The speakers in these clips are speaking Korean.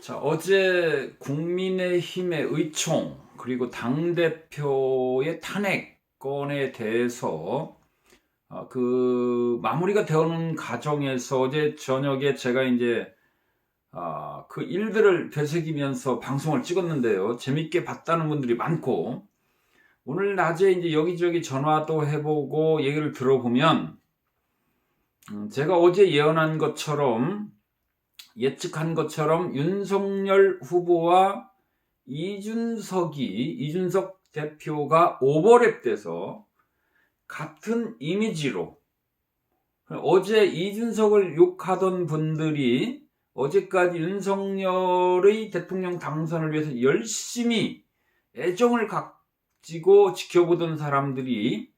자, 어제 국민의힘의 의총, 그리고 당대표의 탄핵 건에 대해서 마무리가 되는 과정에서 어제 저녁에 제가 이제 그 일들을 되새기면서 방송을 찍었는데요. 재밌게 봤다는 분들이 많고, 오늘 낮에 이제 여기저기 전화도 해보고 얘기를 들어보면, 제가 어제 예측한 것처럼 윤석열 후보와 이준석 대표가 오버랩돼서 같은 이미지로, 어제 이준석을 욕하던 분들이 어제까지 윤석열의 대통령 당선을 위해서 열심히 애정을 가지고 지켜보던 사람들이,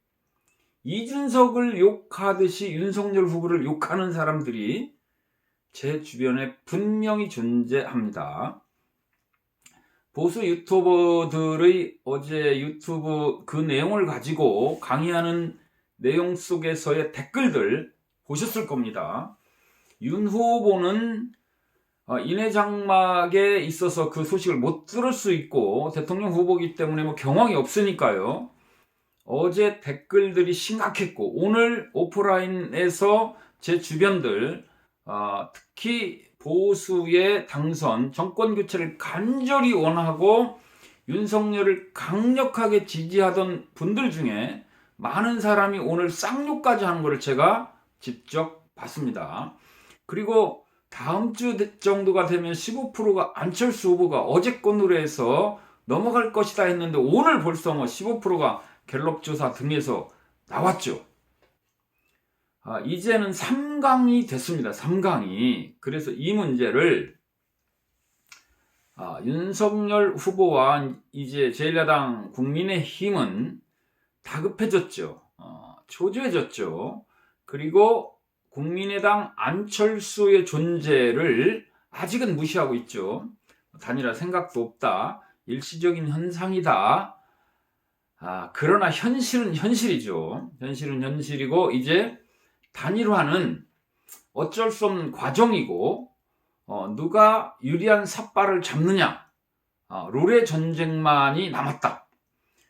이준석을 욕하듯이 윤석열 후보를 욕하는 사람들이 제 주변에 분명히 존재합니다. 보수 유튜버들의 어제 유튜브 그 내용을 가지고 강의하는 내용 속에서의 댓글들 보셨을 겁니다. 윤 후보는 인해 장막에 있어서 그 소식을 못 들을 수 있고, 대통령 후보이기 때문에 경황이 없으니까요. 어제 댓글들이 심각했고, 오늘 오프라인에서 제 주변들, 특히 보수의 당선, 정권 교체를 간절히 원하고 윤석열을 강력하게 지지하던 분들 중에 많은 사람이 오늘 쌍욕까지 하는 것을 제가 직접 봤습니다. 그리고 다음 주 정도가 되면 15%가 안철수 후보가 어제건으로 해서 넘어갈 것이다 했는데, 오늘 벌써 15%가 갤럽 조사 등에서 나왔죠. 이제는 3강이 됐습니다. 3강이. 그래서 이 문제를 윤석열 후보와 이제 제1야당 국민의힘은 다급해졌죠. 초조해졌죠. 그리고 국민의당 안철수의 존재를 아직은 무시하고 있죠. 단일화 생각도 없다. 일시적인 현상이다. 그러나 현실은 현실이죠. 현실은 현실이고, 이제 단일화는 어쩔 수 없는 과정이고, 누가 유리한 삿발을 잡느냐, 룰의 전쟁만이 남았다.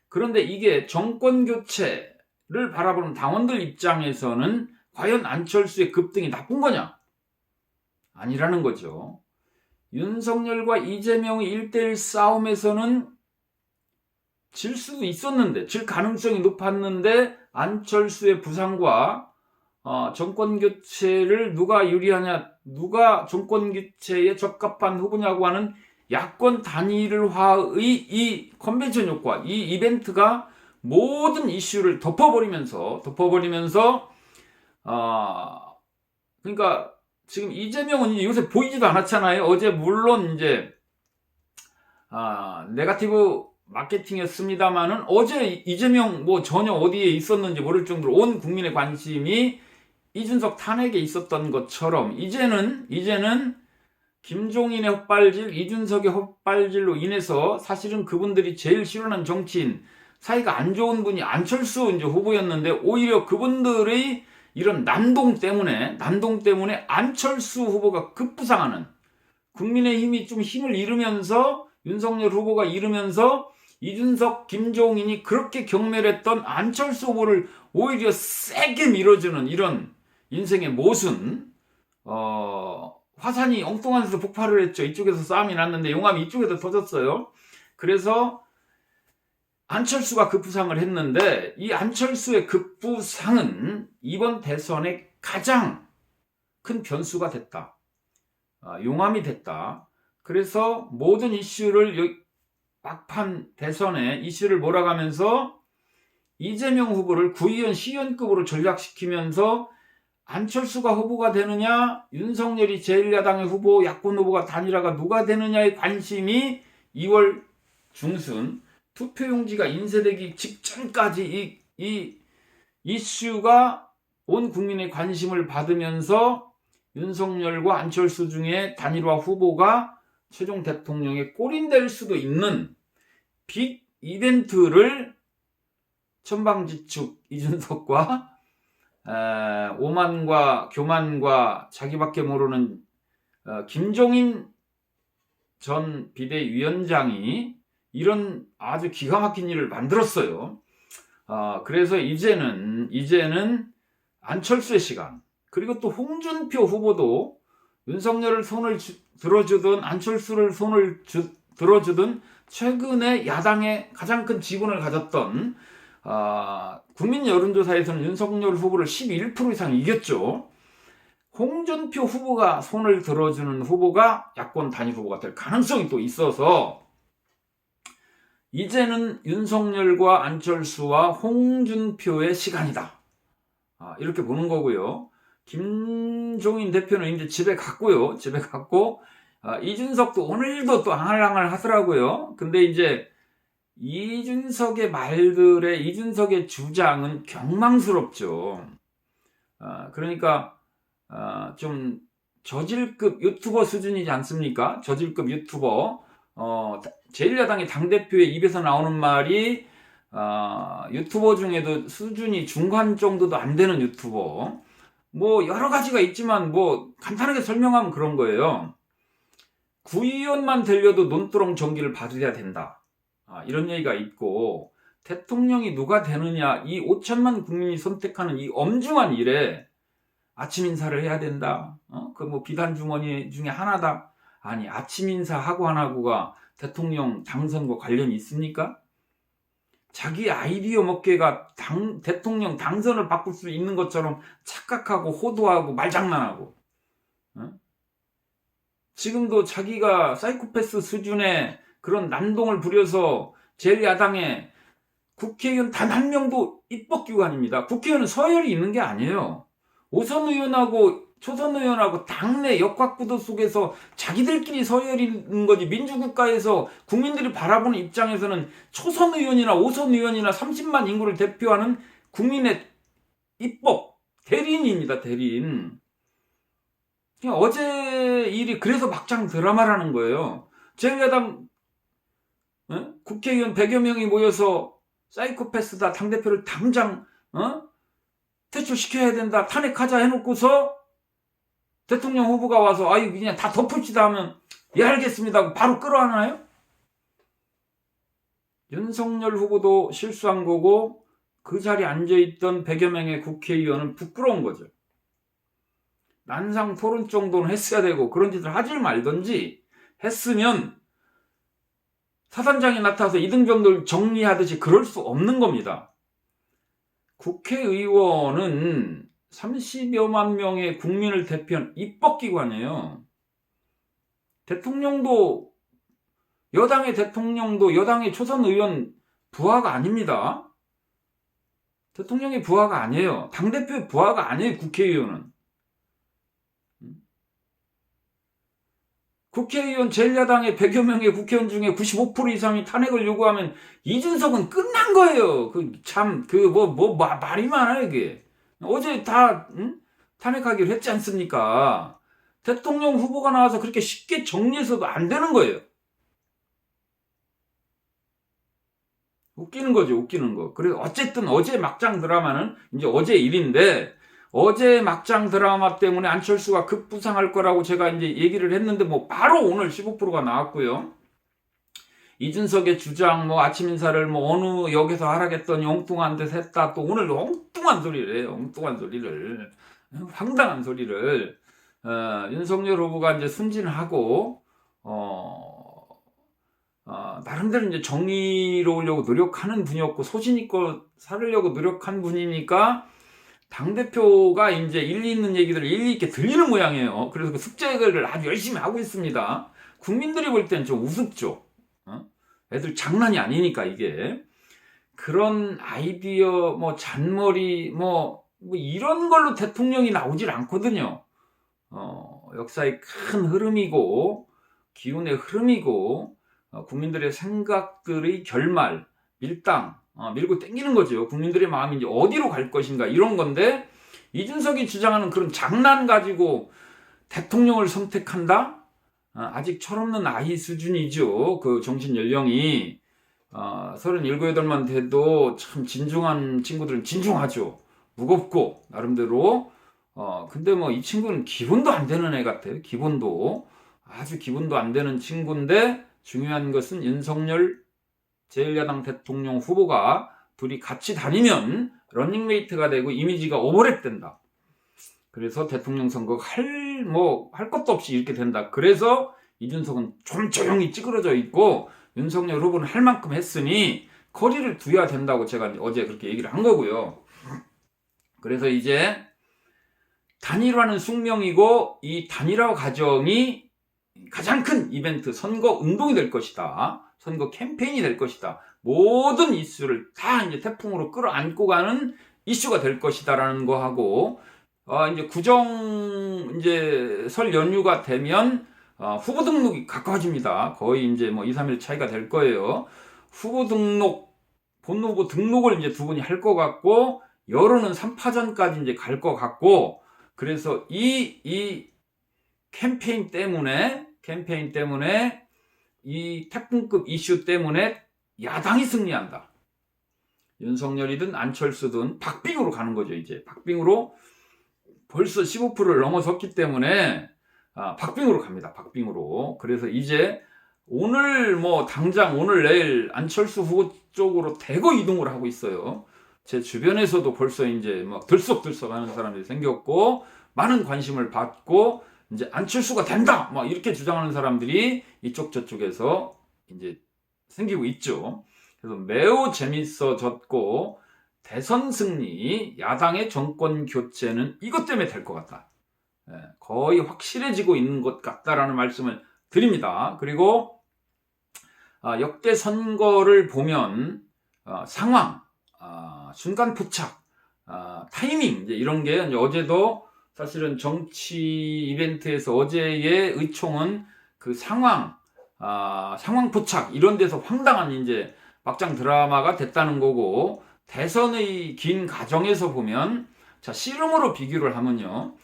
그런데 이게 정권 교체를 바라보는 당원들 입장에서는 과연 안철수의 급등이 나쁜 거냐? 아니라는 거죠. 윤석열과 이재명의 1대1 싸움에서는 질 수도 있었는데, 질 가능성이 높았는데, 안철수의 부상과 정권 교체를 누가 유리하냐, 누가 정권 교체에 적합한 후보냐고 하는 야권 단일화의 이 컨벤션 효과, 이 이벤트가 모든 이슈를 덮어버리면서 그러니까 지금 이재명은 요새 보이지도 않았잖아요. 어제 물론 이제 네거티브 마케팅이었습니다만은, 어제 이재명 전혀 어디에 있었는지 모를 정도로 온 국민의 관심이 이준석 탄핵에 있었던 것처럼, 이제는 김종인의 헛발질, 이준석의 헛발질로 인해서 사실은 그분들이 제일 싫어하는 정치인, 사이가 안 좋은 분이 안철수 이제 후보였는데, 오히려 그분들의 이런 난동 때문에 안철수 후보가 급부상하는, 국민의힘이 좀 힘을 잃으면서, 윤석열 후보가 잃으면서 이준석, 김종인이 그렇게 경멸했던 안철수 후보를 오히려 세게 밀어주는 이런 인생의 모순, 화산이 엉뚱한 데서 폭발을 했죠. 이쪽에서 싸움이 났는데 용암이 이쪽에서 터졌어요. 그래서 안철수가 급부상을 했는데, 이 안철수의 급부상은 이번 대선의 가장 큰 변수가 됐다. 용암이 됐다. 그래서 모든 이슈를, 막판 대선의 이슈를 몰아가면서 이재명 후보를 구의원, 시의원급으로 전락시키면서, 안철수가 후보가 되느냐, 윤석열이 제1야당의 후보, 야권 후보가 단일화가 누가 되느냐의 관심이 2월 중순 투표용지가 인쇄되기 직전까지 이 이슈가 온 국민의 관심을 받으면서, 윤석열과 안철수 중에 단일화 후보가 최종 대통령의 골인될 수도 있는 빅 이벤트를 천방지축 이준석과 오만과 교만과 자기밖에 모르는 김종인 전 비대위원장이 이런 아주 기가 막힌 일을 만들었어요. 그래서 이제는 안철수의 시간, 그리고 또 홍준표 후보도 윤석열을 손을 들어주든 안철수를 손을 들어주든 최근에 야당의 가장 큰 지분을 가졌던 국민 여론조사에서는 윤석열 후보를 11% 이상 이겼죠. 홍준표 후보가 손을 들어주는 후보가 야권 단일 후보가 될 가능성이 또 있어서 이제는 윤석열과 안철수와 홍준표의 시간이다. 이렇게 보는 거고요. 김종인 대표는 이제 집에 갔고요. 집에 갔고 이준석도 오늘도 또 앙알앙알 하더라고요. 근데 이제 이준석의 말들에 이준석의 주장은 경망스럽죠. 그러니까 좀 저질급 유튜버 수준이지 않습니까? 저질급 유튜버. 제1야당의 당대표의 입에서 나오는 말이 유튜버 중에도 수준이 중간 정도도 안 되는 유튜버. 뭐 여러 가지가 있지만 뭐 간단하게 설명하면 그런 거예요. 구의원만 되려도 논두렁 전기를 받아야 된다. 이런 얘기가 있고, 대통령이 누가 되느냐, 이 5천만 국민이 선택하는 이 엄중한 일에 아침 인사를 해야 된다. 그 뭐 비단 주머니 중에 하나다. 아니, 아침 인사하고 안 하고가 대통령 당선과 관련이 있습니까? 자기 아이디어 먹개가 대통령 당선을 바꿀 수 있는 것처럼 착각하고 호도하고 말장난하고, 지금도 자기가 사이코패스 수준의 그런 난동을 부려서 제1야당에 국회의원 단 한 명도 입법기관입니다. 국회의원은 서열이 있는 게 아니에요. 오선 의원하고 초선 의원하고 당내 역학구도 속에서 자기들끼리 서열이 있는 거지. 민주국가에서 국민들이 바라보는 입장에서는 초선 의원이나 오선 의원이나 30만 인구를 대표하는 국민의 입법 대리인입니다. 대리인. 그냥 어제 일이 그래서 막장 드라마라는 거예요. 제1야당 국회의원 100여 명이 모여서 사이코패스다, 당대표를 당장 퇴출시켜야 된다, 탄핵하자 해놓고서 대통령 후보가 와서 그냥 다 덮읍시다 하면 예 알겠습니다 하고 바로 끌어안아요? 윤석열 후보도 실수한 거고 그 자리에 앉아있던 100여 명의 국회의원은 부끄러운 거죠. 난상 토론 정도는 했어야 되고 그런 짓을 하질 말던지, 했으면 사단장이 나타나서 이등병들 정리하듯이 그럴 수 없는 겁니다. 국회의원은 30여만 명의 국민을 대표한 입법기관이에요. 대통령도, 여당의 대통령도 여당의 초선 의원 부하가 아닙니다. 대통령의 부하가 아니에요. 당대표의 부하가 아니에요. 국회의원은. 국회의원 제1야당의 100여 명의 국회의원 중에 95% 이상이 탄핵을 요구하면 이준석은 끝난 거예요. 말이 많아요, 이게. 어제 다, 탄핵하기로 했지 않습니까? 대통령 후보가 나와서 그렇게 쉽게 정리해서도 안 되는 거예요. 웃기는 거죠, 웃기는 거. 그래서 어쨌든 어제 막장 드라마는 이제 어제 일인데, 어제 막장 드라마 때문에 안철수가 급부상할 거라고 제가 이제 얘기를 했는데, 뭐 바로 오늘 15%가 나왔고요. 이준석의 주장, 아침 인사를 어느 역에서 하라겠더니 엉뚱한 데서 했다. 또 오늘 엉뚱한 소리를 해요. 엉뚱한 소리를. 황당한 소리를. 윤석열 후보가 이제 순진하고, 나름대로 이제 정의로우려고 노력하는 분이었고, 소신있고 살으려고 노력한 분이니까, 당대표가 이제 일리 있는 얘기들을 일리 있게 들리는 모양이에요. 그래서 그 숙제를 아주 열심히 하고 있습니다. 국민들이 볼 때는 좀 우습죠. 애들 장난이 아니니까 이게. 그런 아이디어, 잔머리, 이런 걸로 대통령이 나오질 않거든요. 역사의 큰 흐름이고, 기운의 흐름이고, 국민들의 생각들의 결말, 밀당, 밀고 땡기는 거죠. 국민들의 마음이 이제 어디로 갈 것인가, 이런 건데, 이준석이 주장하는 그런 장난 가지고 대통령을 선택한다? 아직 철없는 아이 수준이죠. 그 정신 연령이. 37, 8만 돼도 참 진중한 친구들은 진중하죠. 무겁고, 나름대로. 근데 이 친구는 기본도 안 되는 애 같아요. 기본도. 아주 기분도 안 되는 친구인데 중요한 것은 윤석열 제1야당 대통령 후보가 둘이 같이 다니면 러닝메이트가 되고 이미지가 오버랩 된다. 그래서 대통령 선거 할 것도 없이 이렇게 된다. 그래서 이준석은 좀 조용히 찌그러져 있고 윤석열 후보는 할 만큼 했으니 거리를 두어야 된다고 제가 어제 그렇게 얘기를 한 거고요. 그래서 이제 단일화는 숙명이고 이 단일화 과정이 가장 큰 이벤트, 선거 운동이 될 것이다. 선거 캠페인이 될 것이다. 모든 이슈를 다 이제 태풍으로 끌어안고 가는 이슈가 될 것이다라는 거 하고, 이제 이제 설 연휴가 되면, 후보 등록이 가까워집니다. 거의 이제 뭐 2, 3일 차이가 될 거예요. 후보 등록, 본 후보 등록을 이제 두 분이 할 것 같고, 여론은 3파전까지 이제 갈 것 같고, 그래서 이 캠페인 때문에 이 태풍급 이슈 때문에 야당이 승리한다. 윤석열이든 안철수든 박빙으로 가는 거죠. 이제 박빙으로 벌써 15%를 넘어섰기 때문에 박빙으로 갑니다. 박빙으로. 그래서 이제 당장 오늘 내일 안철수 후보 쪽으로 대거 이동을 하고 있어요. 제 주변에서도 벌써 이제 막 들썩들썩 하는 사람들이 생겼고 많은 관심을 받고 이제 안철수가 된다! 막 이렇게 주장하는 사람들이 이쪽 저쪽에서 이제 생기고 있죠. 그래서 매우 재밌어졌고 대선 승리, 야당의 정권 교체는 이것 때문에 될 것 같다. 거의 확실해지고 있는 것 같다라는 말씀을 드립니다. 그리고 역대 선거를 보면 상황, 순간 포착, 타이밍 이제 이런 게 이제 어제도 사실은 정치 이벤트에서 어제의 의총은 그 상황 포착 이런 데서 황당한 이제 막장 드라마가 됐다는 거고 대선의 긴 과정에서 보면 자 씨름으로 비교를 하면요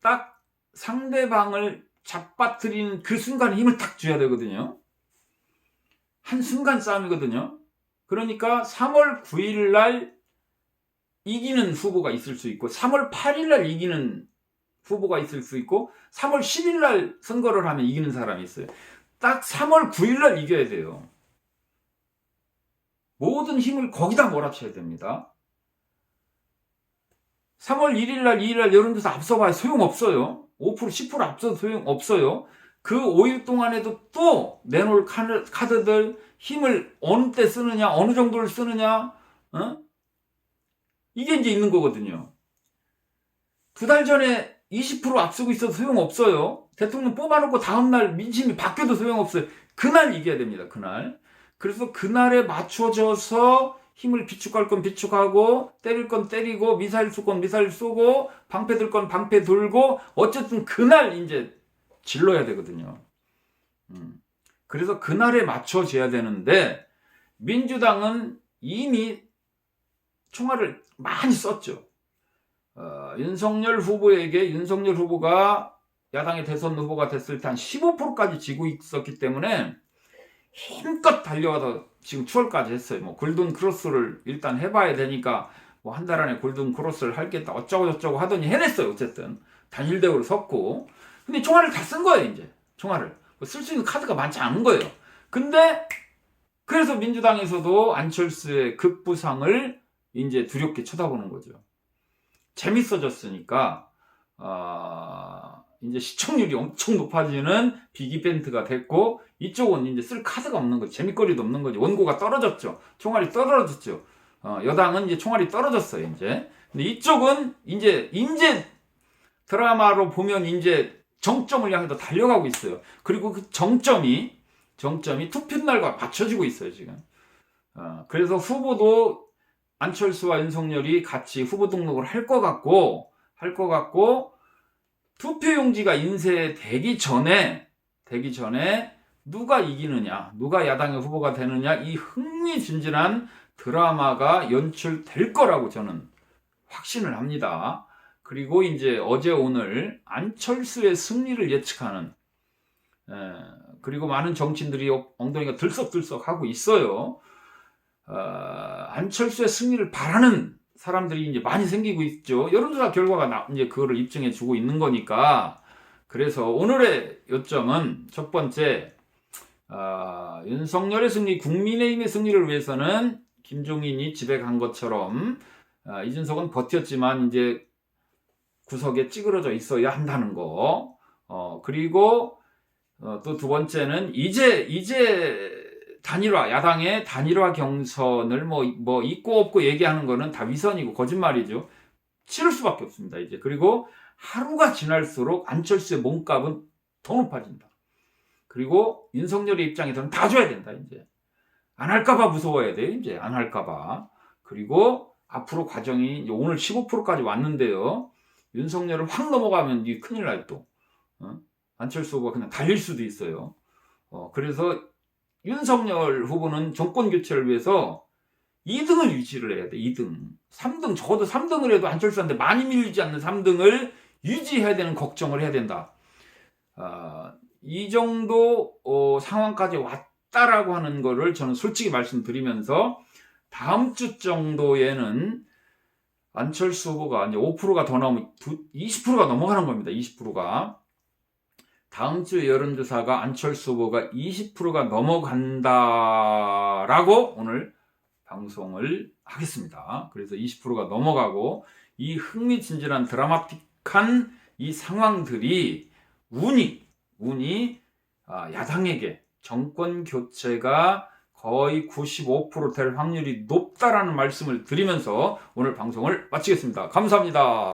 딱 상대방을 잡아뜨리는 그 순간에 힘을 딱 줘야 되거든요. 한 순간 싸움이거든요. 그러니까 3월 9일 날 이기는 후보가 있을 수 있고 3월 8일 날 이기는 후보가 있을 수 있고 3월 10일 날 선거를 하면 이기는 사람이 있어요. 딱 3월 9일 날 이겨야 돼요. 모든 힘을 거기다 몰아쳐야 됩니다. 3월 1일 날 2일 날 여론조사 앞서봐야 소용없어요. 5% 10% 앞서도 소용없어요. 그 5일 동안에도 또 내놓을 카드들 힘을 어느 때 쓰느냐 어느 정도를 쓰느냐 이게 이제 있는 거거든요. 2달 전에 20% 앞서고 있어도 소용없어요. 대통령 뽑아놓고 다음날 민심이 바뀌어도 소용없어요. 그날 이겨야 됩니다. 그날. 그래서 그날에 맞춰져서 힘을 비축할 건 비축하고 때릴 건 때리고 미사일 쏠 건 미사일 쏘고 방패 들 건 방패 들고 어쨌든 그날 이제 질러야 되거든요. 그래서 그날에 맞춰져야 되는데 민주당은 이미 총알을 많이 썼죠. 윤석열 후보가 야당의 대선 후보가 됐을 때 한 15%까지 지고 있었기 때문에 힘껏 달려와서 지금 추월까지 했어요. 뭐 골든 크로스를 일단 해봐야 되니까 뭐 한 달 안에 골든 크로스를 할겠다 어쩌고 저쩌고 하더니 해냈어요. 어쨌든 단일대우를 섰고 근데 총알을 다 쓴 거예요. 이제 총알을 쓸 수 있는 카드가 많지 않은 거예요. 근데 그래서 민주당에서도 안철수의 급부상을 이제 두렵게 쳐다보는 거죠. 재밌어졌으니까 이제 시청률이 엄청 높아지는 빅 이벤트가 됐고 이쪽은 이제 쓸 카드가 없는 거죠. 재밌거리도 없는 거죠. 원고가 떨어졌죠. 총알이 떨어졌죠. 여당은 이제 총알이 떨어졌어요. 이제 근데 이쪽은 이제 드라마로 보면 이제 정점을 향해서 달려가고 있어요. 그리고 그 정점이 투표날과 맞춰지고 있어요. 지금. 그래서 후보도 안철수와 윤석열이 같이 후보 등록을 할 것 같고 투표용지가 인쇄되기 전에 누가 이기느냐, 누가 야당의 후보가 되느냐 이 흥미진진한 드라마가 연출될 거라고 저는 확신을 합니다. 그리고 이제 어제 오늘 안철수의 승리를 예측하는 그리고 많은 정치인들이 엉덩이가 들썩들썩 하고 있어요. 안철수의 승리를 바라는 사람들이 이제 많이 생기고 있죠. 여론조사 결과가 이제 그거를 입증해 주고 있는 거니까 그래서 오늘의 요점은 첫 번째, 윤석열의 승리, 국민의힘의 승리를 위해서는 김종인이 집에 간 것처럼 이준석은 버텼지만 이제 구석에 찌그러져 있어야 한다는 거. 그리고 또 두 번째는 이제 단일화, 야당의 단일화 경선을 뭐 있고 없고 얘기하는 거는 다 위선이고 거짓말이죠. 치를 수밖에 없습니다, 이제. 그리고 하루가 지날수록 안철수의 몸값은 더 높아진다. 그리고 윤석열의 입장에서는 다 줘야 된다, 이제. 안 할까봐 무서워야 돼, 이제. 안 할까봐. 그리고 앞으로 과정이 이제 오늘 15%까지 왔는데요. 윤석열을 확 넘어가면 이 큰일 날 또. 안철수 후보가 그냥 달릴 수도 있어요. 그래서 윤석열 후보는 정권 교체를 위해서 2등을 유지를 해야 돼. 2등. 3등, 적어도 3등을 해도 안철수한테 많이 밀리지 않는 3등을 유지해야 되는 걱정을 해야 된다. 이 정도 상황까지 왔다라고 하는 거를 저는 솔직히 말씀드리면서 다음 주 정도에는 안철수 후보가 이제 5%가 더 나오면 20%가 넘어가는 겁니다. 20%가. 다음 주 여론조사가 안철수 후보가 20%가 넘어간다라고 오늘 방송을 하겠습니다. 그래서 20%가 넘어가고 이 흥미진진한 드라마틱한 이 상황들이 운이 야당에게 정권 교체가 거의 95% 될 확률이 높다라는 말씀을 드리면서 오늘 방송을 마치겠습니다. 감사합니다.